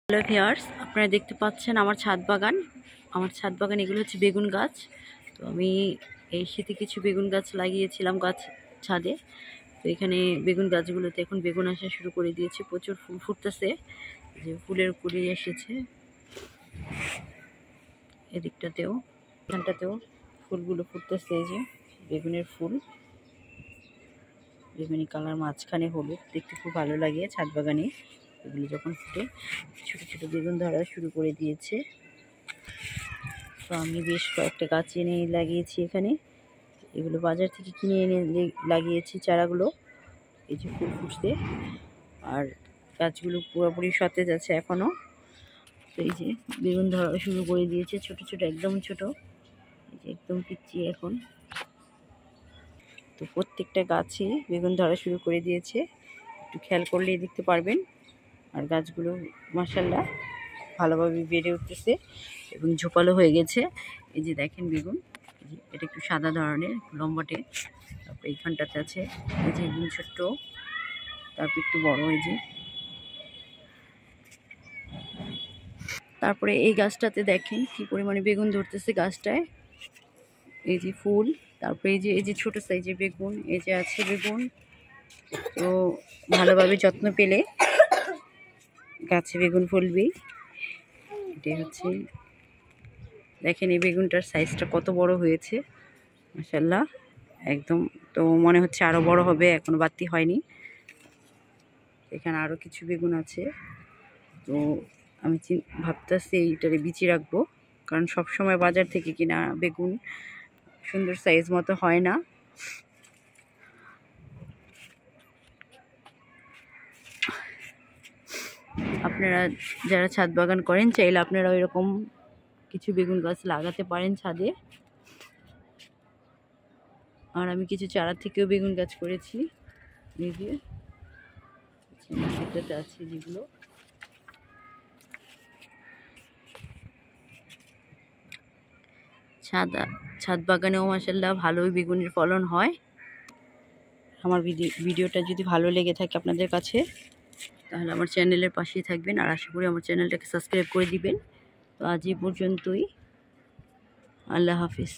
Hello viewers, আপনারা দেখতে পাচ্ছেন আমার ছাদ বাগান। এগুলো হচ্ছে বেগুন গাছ। তো আমি এই শীতে কিছু বেগুন গাছ লাগিয়েছিলাম ছাদে। তো এখানে বেগুন গাছগুলোতে এখন বেগুন আসা শুরু করে দিয়েছে, প্রচুর ফুল ফুটতেছে, যে ফুলের কুড়ি এসেছে। এদিকটাতেও, এখানটাতেও ফুলগুলো ফুটতেছে, এই যে বেগুনের ফুল, বেগুনি কালার, মাঝখানে হলুদ, দেখতে খুব ভালো লাগে ছাদ বাগানে। এগুলো যখন ফুটে ছোট ছোট বেগুন ধরা শুরু করে দিয়েছে। তো আমি বেশ কয়েকটা গাছ এনে লাগিয়েছি এখানে। এগুলো বাজার থেকে কিনে এনে লাগিয়েছি চারাগুলো। এই যে ফুল ফুটছে, আর গাছগুলো পুরোপুরি সতেজ আছে এখনো। তো এই যে বেগুন ধরা শুরু করে দিয়েছে, ছোট ছোট, একদম ছোট, এই যে একদম পিচ্ছি এখন। তো প্রত্যেকটা গাছে বেগুন ধরা শুরু করে দিয়েছে, একটু খেয়াল করলেই দেখতে পারবেন। আর গাছগুলো মাশাআল্লাহ ভালোভাবে বেড়ে উঠতেছে এবং ঝোপালো হয়ে গেছে। এই যে দেখেন বেগুন, এটা একটু সাদা ধরনের, লম্বাটে। তারপর এইখানটাতে আছে, এই যে একদম ছোট্ট, তারপর একটু বড়, এই যে। তারপরে এই গাছটাতে দেখেন কি পরিমাণে বেগুন ধরতেছে গাছটায়, এই যে ফুল। তারপরে এই যে ছোট সাইজের বেগুন, এই যে আছে বেগুন। তো ভালোভাবে যত্ন পেলে গাছে বেগুন ফলবেই। এটাই হচ্ছে, দেখেন এই বেগুনটার সাইজটা কত বড় হয়েছে মাশাআল্লাহ একদম। তো মনে হচ্ছে আরো বড় হবে, এখনো বাড়তি হয়নি। এখানে আরো কিছু বেগুন আছে। তো আমি ভাবতেছি এইটারে বিচি রাখবো, কারণ সব সময় বাজার থেকে কিনা বেগুন সুন্দর সাইজ মতো হয় না। আপনারা যারা ছাদ বাগান করেন, চাইলে আপনারা ওইরকম কিছু বেগুন গাছ লাগাতে পারেন ছাদে। আর আমি কিছু চারা থেকেও বেগুন গাছ করেছি, নিজে এটাতে আছে যেগুলো। ছাদ বাগানেও মাশাআল্লাহ ভালোই বেগুনের ফলন হয়। আমার ভিডিওটা যদি ভালো লেগে থাকে আপনাদের কাছে, তাহলে আমার চ্যানেলের পাশেই থাকবেন, আর আশা করি আমার চ্যানেলটাকে সাবস্ক্রাইব করে দিবেন। তো আজ এই পর্যন্তই, আল্লাহ হাফিজ।